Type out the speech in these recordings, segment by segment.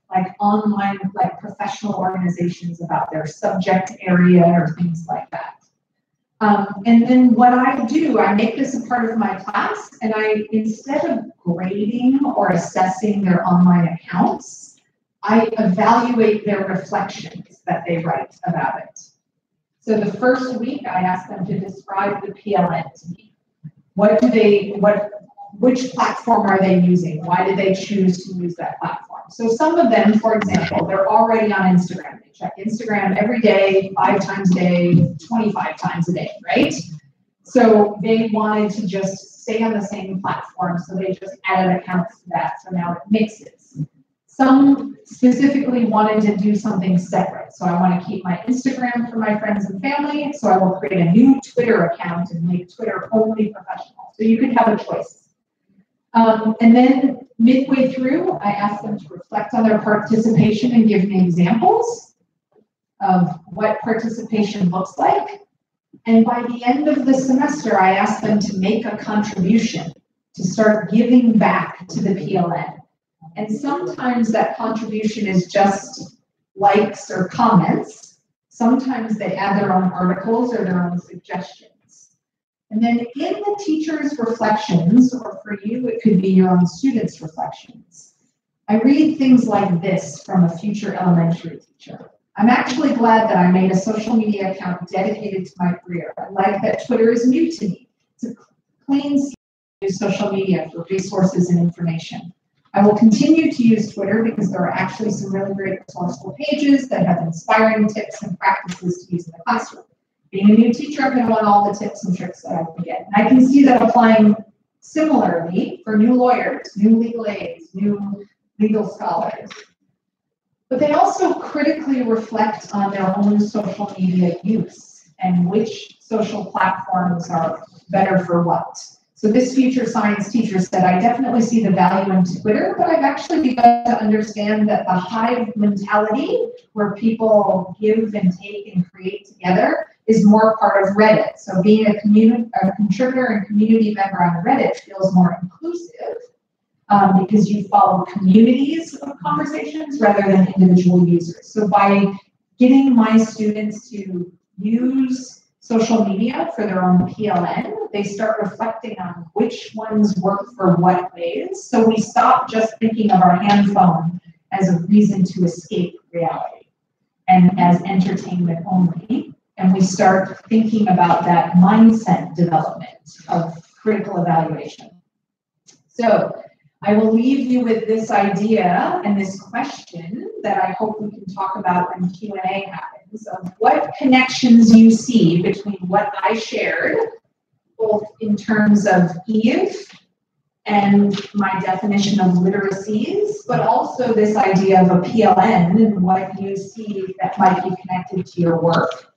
like online, like professional organizations about their subject area or things like that. And then what I do, I make this a part of my class, and instead of grading or assessing their online accounts, I evaluate their reflections that they write about it. So the first week, I ask them to describe the PLN to me. Which platform are they using? Why did they choose to use that platform? So some of them, for example, they're already on Instagram. They check Instagram every day, 5 times a day, 25 times a day, right? So they wanted to just stay on the same platform, so they just added accounts to that, so now it mixes. Some specifically wanted to do something separate. So I want to keep my Instagram for my friends and family, so I will create a new Twitter account and make Twitter only professional. So you could have a choice. And then midway through, I ask them to reflect on their participation and give me examples of what participation looks like. And by the end of the semester, I ask them to make a contribution, to start giving back to the PLN. And sometimes that contribution is just likes or comments. Sometimes they add their own articles or their own suggestions. And then in the teacher's reflections, or for you, it could be your own students' reflections, I read things like this from a future elementary teacher. I'm actually glad that I made a social media account dedicated to my career. I like that Twitter is new to me. It's a clean social media for resources and information. I will continue to use Twitter because there are actually some really great resourceful pages that have inspiring tips and practices to use in the classroom. Being a new teacher, I'm going to want all the tips and tricks that I can get. And I can see that applying similarly for new lawyers, new legal aids, new legal scholars. But they also critically reflect on their own social media use and which social platforms are better for what. So this future science teacher said, I definitely see the value in Twitter, but I've actually begun to understand that the hive mentality where people give and take and create together is more part of Reddit. So being a contributor and community member on Reddit feels more inclusive because you follow communities of conversations rather than individual users. So by getting my students to use social media for their own PLN, they start reflecting on which ones work for what ways. So we stop just thinking of our hand phone as a reason to escape reality and as entertainment only. And we start thinking about that mindset development of critical evaluation. So I will leave you with this idea and this question that I hope we can talk about when Q&A happens, of what connections you see between what I shared, both in terms of Eve and my definition of literacies, but also this idea of a PLN and what you see that might be connected to your work.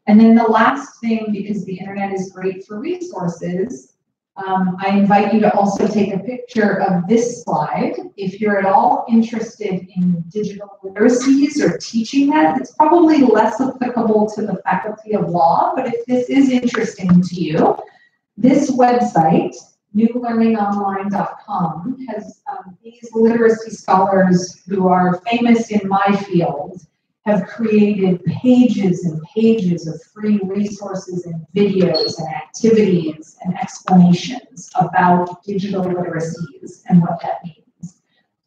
And then the last thing, because the internet is great for resources, I invite you to also take a picture of this slide. If you're at all interested in digital literacies or teaching that, it's probably less applicable to the Faculty of Law, but if this is interesting to you, this website, newlearningonline.com, has these literacy scholars who are famous in my field have created pages and pages of free resources and videos and activities and explanations about digital literacies and what that means.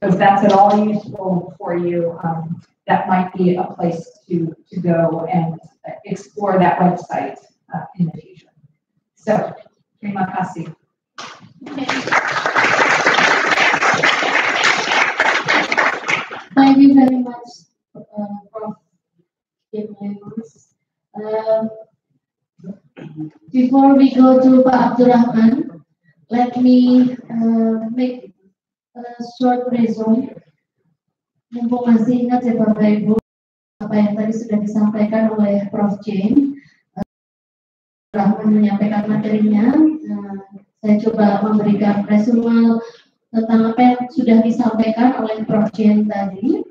So if that's at all useful for you, that might be a place to go and explore that website in the future. So, terima kasih. Thank you very much, Prof. Before we go to Pak Abdurrahman, let me make a short resume. Mumpung masih ingat ya Bapak Ibu, apa yang tadi sudah disampaikan oleh Prof. Jane. Abdurrahman menyampaikan materinya. Saya coba memberikan resume tentang apa yang sudah disampaikan oleh Prof. Jane tadi.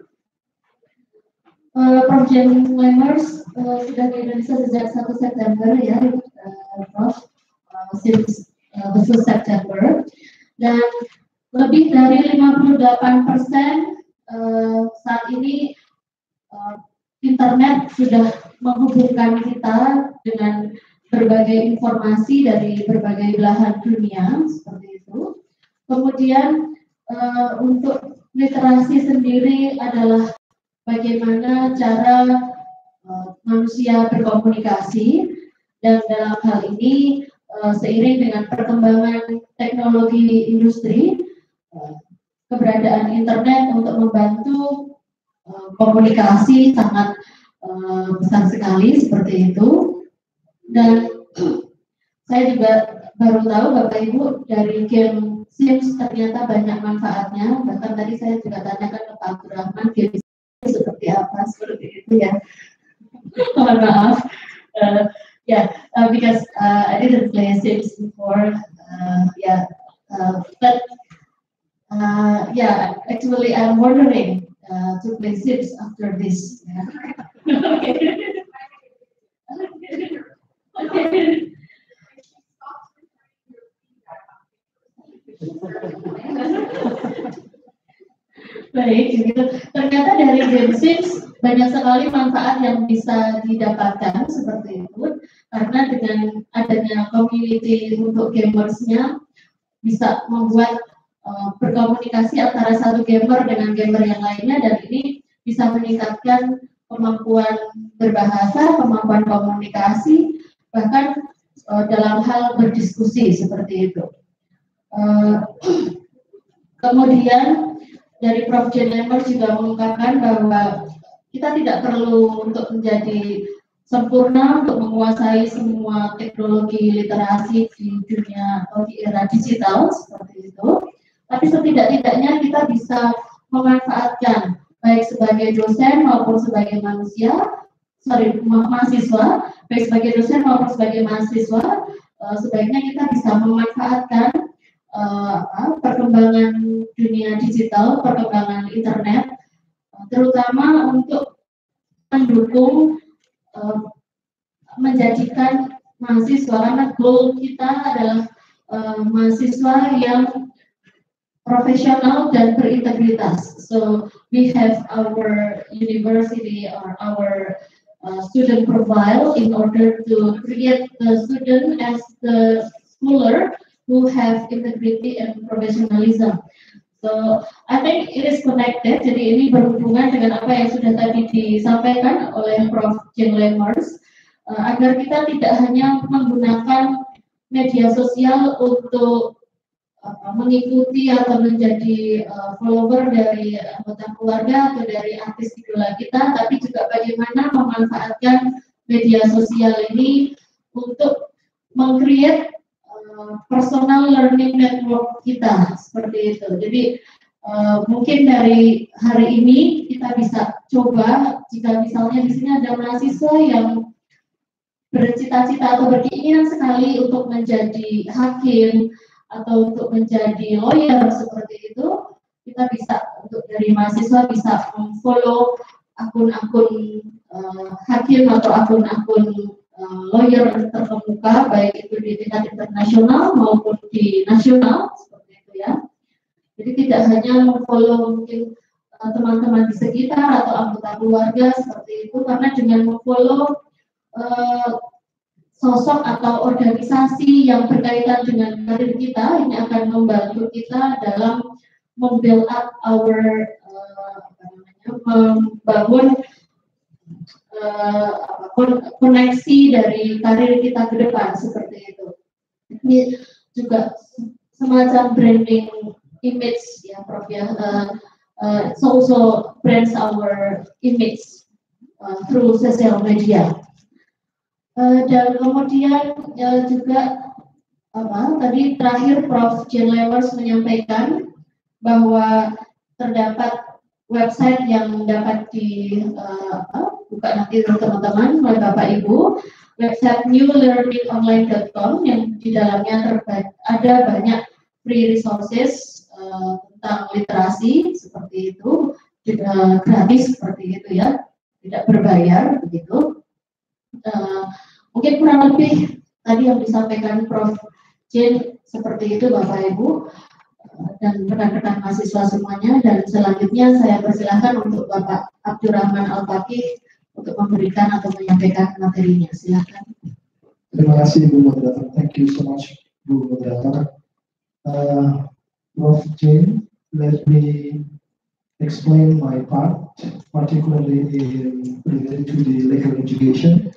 Prof. Jane Lemmers sudah di Indonesia sejak 1 September ya, Prof. Since September, dan lebih dari 58% saat saat ini internet sudah menghubungkan kita dengan berbagai informasi dari berbagai belahan dunia seperti itu. Kemudian untuk literasi sendiri adalah bagaimana cara manusia berkomunikasi, dan dalam hal ini seiring dengan perkembangan teknologi industri, keberadaan internet untuk membantu komunikasi sangat besar sekali seperti itu. Dan saya juga baru tahu Bapak Ibu dari game Sims ternyata banyak manfaatnya. Bahkan tadi saya juga tanyakan ke Pak Abdurrahman game Sims seperti apa, seperti itu ya. Mohon maaf. Because I didn't play Sims before. Actually I'm wondering to play Sims after this. Okay. Baik, gitu. Ternyata dari game Sims banyak sekali manfaat yang bisa didapatkan seperti itu, karena dengan adanya community untuk gamersnya bisa membuat berkomunikasi antara satu gamer dengan gamer yang lainnya, dan ini bisa meningkatkan kemampuan berbahasa, kemampuan komunikasi, bahkan dalam hal berdiskusi seperti itu. Kemudian dari Prof. Jane Lemers juga mengungkapkan bahwa kita tidak perlu untuk menjadi sempurna untuk menguasai semua teknologi literasi di dunia atau di era digital seperti itu, tapi setidak-tidaknya kita bisa memanfaatkan baik sebagai dosen maupun sebagai mahasiswa, baik sebagai dosen maupun sebagai mahasiswa, sebaiknya kita bisa memanfaatkan perkembangan dunia digital, perkembangan internet, terutama untuk mendukung menjadikan mahasiswa, karena goal kita adalah mahasiswa yang profesional dan berintegritas. So we have our university or our student profile in order to create the student as the scholar who have integrity and professionalism. So I think it is connected. Jadi ini berhubungan dengan apa yang sudah tadi disampaikan oleh Prof. Jane Lemers, agar kita tidak hanya menggunakan media sosial untuk mengikuti atau menjadi follower dari anggota keluarga atau dari artis idola kita, tapi juga bagaimana memanfaatkan media sosial ini untuk meng-create personal learning network kita seperti itu. Jadi mungkin dari hari ini kita bisa coba, jika misalnya di sini ada mahasiswa yang bercita-cita atau berkeinginan sekali untuk menjadi hakim atau untuk menjadi lawyer seperti itu, kita bisa untuk dari mahasiswa bisa follow akun-akun hakim atau akun-akun lawyer terkemuka, baik itu di tingkat internasional maupun di nasional seperti itu ya. Jadi tidak hanya memfollow mungkin teman-teman di sekitar atau anggota keluarga seperti itu, karena dengan memfollow sosok atau organisasi yang berkaitan dengan karir kita, ini akan membantu kita dalam membuild up our membangun koneksi dari karir kita ke depan seperti itu. Ini juga semacam branding image ya Prof ya. So also brands our image through social media. Dan kemudian juga tadi terakhir Prof. Jane Lemers menyampaikan bahwa terdapat website yang dapat buka nanti teman-teman oleh Bapak Ibu, website newlearningonline.com yang di dalamnya ada banyak free resources tentang literasi seperti itu, juga gratis seperti itu ya, tidak berbayar begitu. Mungkin kurang lebih tadi yang disampaikan Prof. Jane seperti itu Bapak Ibu. dan rekan-rekan mahasiswa semuanya. Dan selanjutnya saya persilahkan untuk Bapak Abdurrahman Al-Faqih untuk memberikan atau menyampaikan materinya. Silakan. Terima kasih Bu Moderator. Thank you so much Bu Moderator. Prof. Jane, let me explain my part, particularly related to the legal education.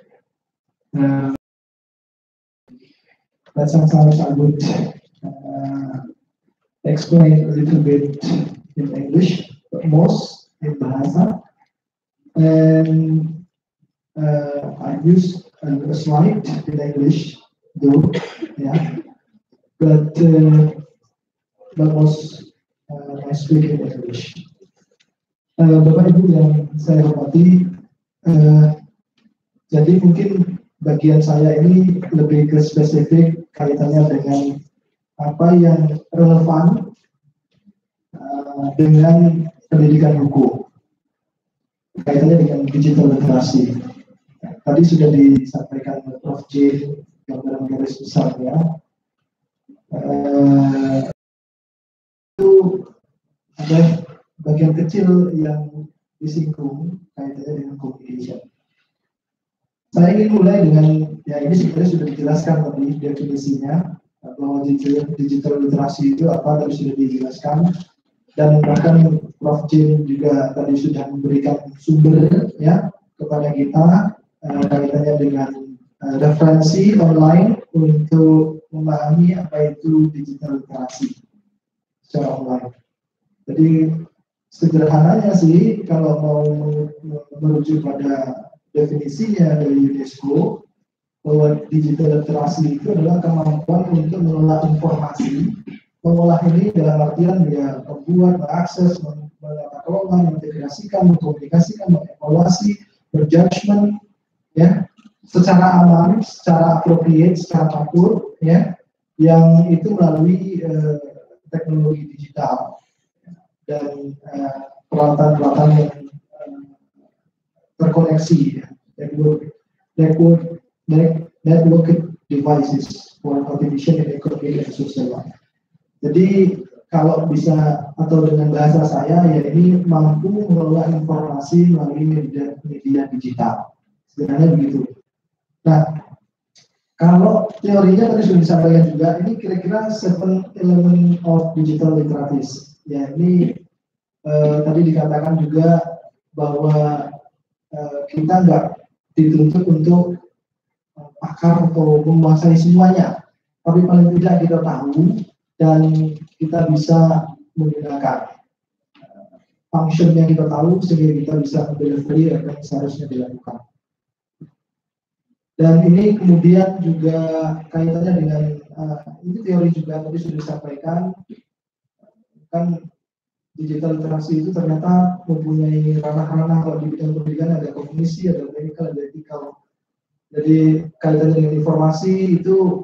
But sometimes I would explain a little bit in English, but most in Bahasa. And I use a slide in English, though, yeah. But most I speak in English. Bapak Ibu yang saya hormati, jadi mungkin bagian saya ini lebih ke spesifik kaitannya dengan apa yang relevan dengan pendidikan hukum, kaitannya dengan digital literasi. Tadi sudah disampaikan oleh Prof. J dalam garis besarnya. Itu ada bagian kecil yang disinggung kaitannya dengan communication. Saya ingin mulai dengan, ya ini sebenarnya sudah dijelaskan tadi definisinya, bahwa digital literasi itu apa tadi sudah dijelaskan, dan bahkan Prof. Jin juga tadi sudah memberikan sumber ya kepada kita kaitannya dengan referensi online untuk memahami apa itu digital literasi secara online. Jadi sederhananya sih kalau mau merujuk pada definisinya dari UNESCO, bahwa digital literasi itu adalah kemampuan untuk mengolah informasi. Mengolah ini dalam artian dia membuat, mengakses, menata kelola, mengintegrasikan, mengkomunikasikan, mengevaluasi, berjudgment, ya, secara aman, secara appropriate, secara tepat, ya, yang itu melalui teknologi digital dan peralatan-peralatan yang terkoneksi, ya, network devices for artificial and economic and social life. Jadi kalau bisa atau dengan bahasa saya ya ini mampu mengelola informasi melalui media digital. Sebenarnya begitu. Nah, kalau teorinya tadi sudah disampaikan juga, ini kira-kira 7 element of digital literacy. Ya ini tadi dikatakan juga bahwa kita nggak dituntut untuk pakar atau menguasai semuanya, tapi paling tidak kita tahu dan kita bisa menggunakan function yang kita tahu sehingga kita bisa mendelivery apa yang seharusnya dilakukan. Dan ini kemudian juga kaitannya dengan ini teori juga tadi sudah disampaikan, kan digital literasi itu ternyata mempunyai ranah-ranah. Kalau di bidang pendidikan ada kognisi, ada medical, ada ethical. Jadi kaitannya dengan informasi itu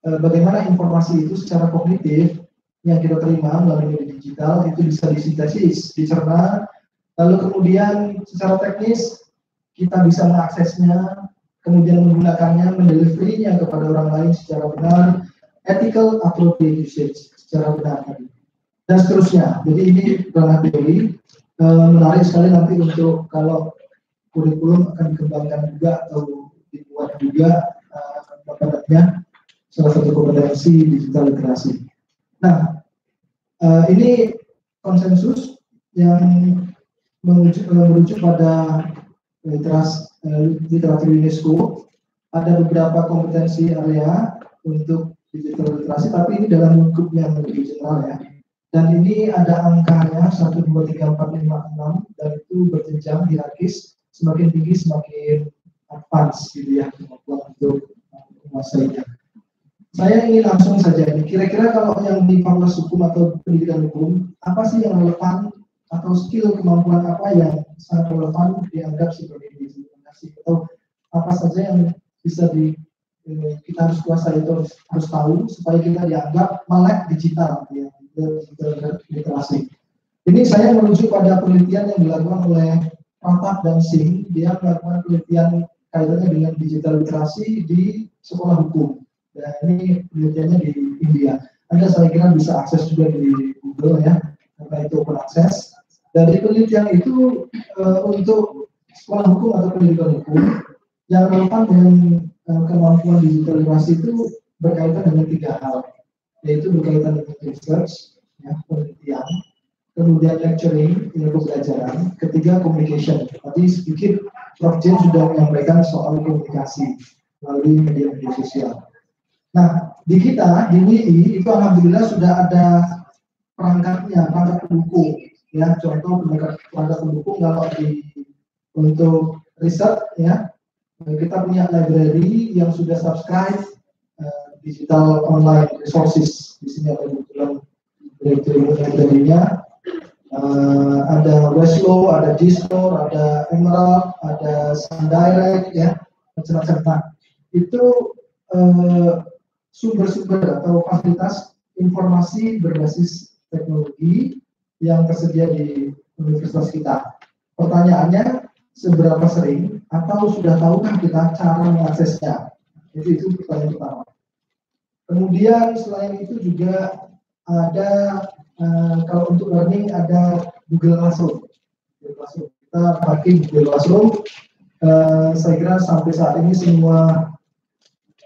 bagaimana informasi itu secara kognitif yang kita terima melalui media digital itu bisa disintesis, dicerna, lalu kemudian secara teknis kita bisa mengaksesnya, kemudian menggunakannya, mendeliverynya kepada orang lain secara benar, ethical appropriate usage secara benar tadi, dan seterusnya. Jadi ini ranah teori, menarik sekali nanti untuk kalau kurikulum akan dikembangkan juga atau dibuat juga kompetensinya, salah satu kompetensi digital literasi. Nah, ini konsensus yang merujuk pada literatur UNESCO. Ada beberapa kompetensi area untuk digital literasi, tapi ini dalam lingkup yang lebih general ya. Dan ini ada angkanya 1, 2, 3, 4, 5, 6, dan itu berjenjang hierarkis, semakin tinggi semakin advance gitu ya, kemampuan untuk menguasainya. Saya ingin langsung saja ini, kira-kira kalau yang di fakultas hukum atau pendidikan hukum, apa sih yang relevan atau skill kemampuan apa yang sangat relevan dianggap sebagai diskriminasi, atau apa saja yang bisa kita harus kuasai, itu harus tahu supaya kita dianggap melek digital ya, digital literasi. Ini saya merujuk pada penelitian yang dilakukan oleh Pratap dan Singh. Dia melakukan penelitian kaitannya dengan digital literasi di sekolah hukum. Dan ini penelitiannya di India. Anda saya kira bisa akses juga di Google ya, karena itu open access. Dari penelitian itu untuk sekolah hukum atau pendidikan hukum yang relevan dengan kemampuan digital literasi itu berkaitan dengan 3 hal, yaitu berkaitan dengan research, ya, penelitian, kemudian lecturing, ilmu pelajaran, ketiga communication. Tadi sedikit Prof. Jen sudah menyampaikan soal komunikasi melalui media-media sosial. Nah, di kita, di WI, itu alhamdulillah sudah ada perangkat pendukung. Ya, contoh perangkat pendukung kalau untuk riset, ya, kita punya library yang sudah subscribe digital online resources. Di sini ada kebetulan library-nya. Ada Westlaw, ada Gstore, ada Emerald, ada SunDirect, ya, macam-macam. Nah, itu sumber-sumber atau fasilitas informasi berbasis teknologi yang tersedia di universitas kita. Pertanyaannya, seberapa sering atau sudah tahukah kita cara mengaksesnya? Itu pertanyaan pertama. Kemudian selain itu juga ada kalau untuk learning ada Google Classroom. Kita pakai Google Classroom. Saya kira sampai saat ini semua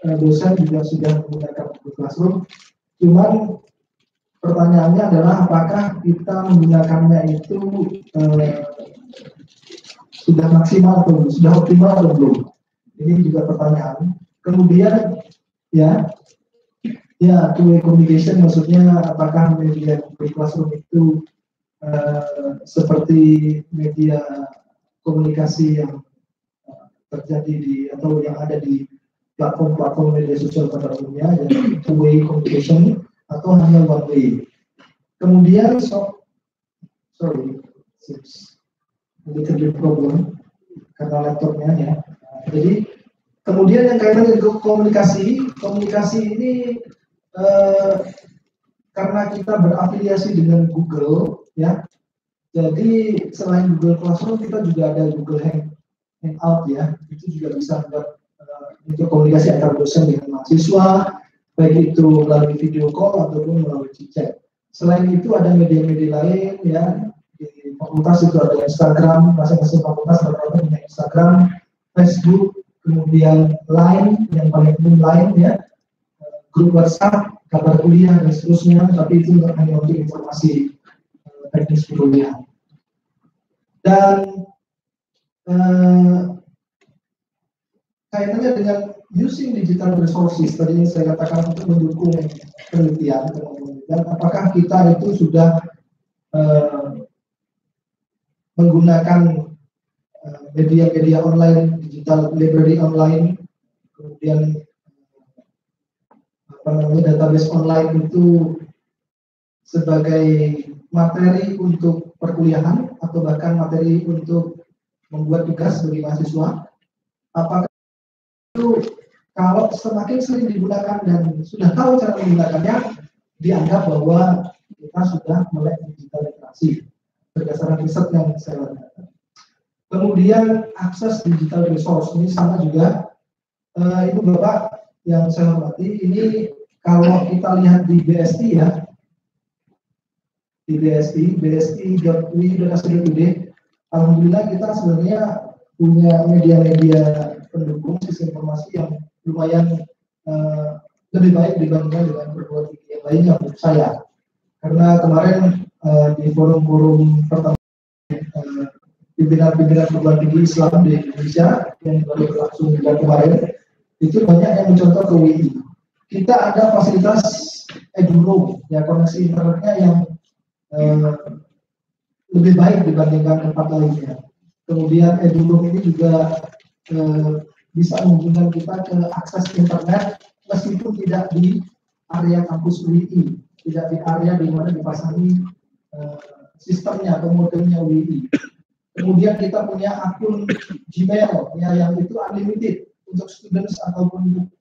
dosen juga sudah menggunakan Google Classroom. Cuman pertanyaannya adalah apakah kita menggunakannya itu sudah maksimal atau sudah optimal atau belum? Ini juga pertanyaan. Kemudian ya two-way communication, maksudnya apakah media Google Classroom itu seperti media komunikasi yang terjadi di atau yang ada di platform-platform media sosial pada umumnya, jadi two-way communication atau hanya one way. Kemudian little problem karena laptopnya ya. Jadi kemudian yang kaitan dengan komunikasi ini karena kita berafiliasi dengan Google ya. Jadi selain Google Classroom kita juga ada Google Hangout ya. Itu juga bisa untuk komunikasi antara dosen dengan mahasiswa, baik itu melalui video call ataupun melalui chat. Selain itu ada media-media lain ya, di fakultas itu ada Instagram, masing-masing fakultas rata-rata punya Instagram, Facebook, kemudian Line yang paling umum Line ya, grup WhatsApp, kabar kuliah dan seterusnya, tapi itu hanya untuk informasi teknis kuliah. Dan kaitannya dengan using digital resources, tadi yang saya katakan untuk mendukung penelitian, apakah kita itu sudah menggunakan media-media online, digital library online, kemudian database online itu sebagai materi untuk perkuliahan atau bahkan materi untuk membuat tugas bagi mahasiswa. Apakah itu kalau semakin sering digunakan dan sudah tahu cara menggunakannya, dianggap bahwa kita sudah melek digital literasi berdasarkan riset yang saya lakukan. Kemudian akses digital resource ini sama juga, Ibu Bapak yang saya hormati, ini kalau kita lihat di BSI ya, di bsi.ui.ac.id, alhamdulillah kita sebenarnya punya media-media pendukung sistem informasi yang lumayan lebih baik dibandingkan dengan perguruan tinggi yang lainnya menurut saya. Karena kemarin di forum-forum pertama pimpinan-pimpinan perguruan tinggi Islam di Indonesia yang baru berlangsung bulan kemarin, itu banyak yang mencontoh ke WI. Kita ada fasilitas EduRoam, ya, koneksi internetnya yang lebih baik dibandingkan tempat lainnya. Kemudian EduRoam ini juga bisa menghubungkan kita ke akses internet meskipun tidak di area kampus UI, tidak di area di mana dipasangi sistemnya atau modemnya UI. Kemudian kita punya akun Gmail ya, yang itu unlimited untuk students ataupun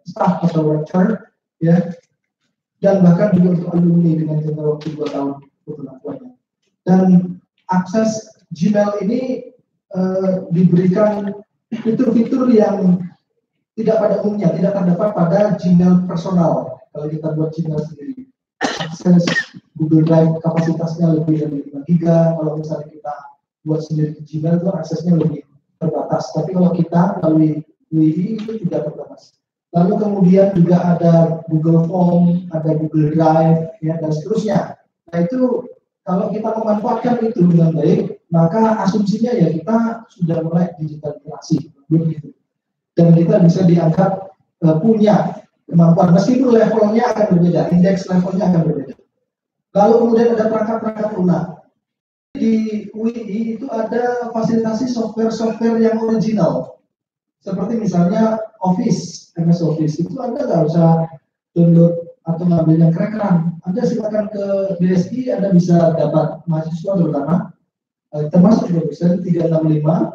staff atau lecturer ya, dan bahkan juga untuk alumni dengan jangka waktu 2 tahun berlakuannya. Dan akses Gmail ini diberikan fitur-fitur yang tidak pada umumnya tidak terdapat pada Gmail personal. kalau kita buat Gmail sendiri. Akses Google Drive kapasitasnya lebih dari 5 giga, kalau misalnya kita buat sendiri di Gmail itu aksesnya lebih terbatas. Tapi kalau kita melalui WiFi itu tidak terbatas. Lalu kemudian juga ada Google Form, ada Google Drive, ya, dan seterusnya. Nah itu kalau kita memanfaatkan itu dengan baik, maka asumsinya ya kita sudah mulai digital literasi, begitu. Dan kita bisa dianggap punya kemampuan, meskipun levelnya akan berbeda, indeks levelnya akan berbeda. Lalu kemudian ada perangkat-perangkat lunak. Di UI itu ada fasilitasi software-software yang original, seperti misalnya Office, MS Office, itu Anda nggak usah download atau ngambil yang keren-keren. Anda silakan ke BSI, Anda bisa dapat mahasiswa terutama, termasuk dosen 365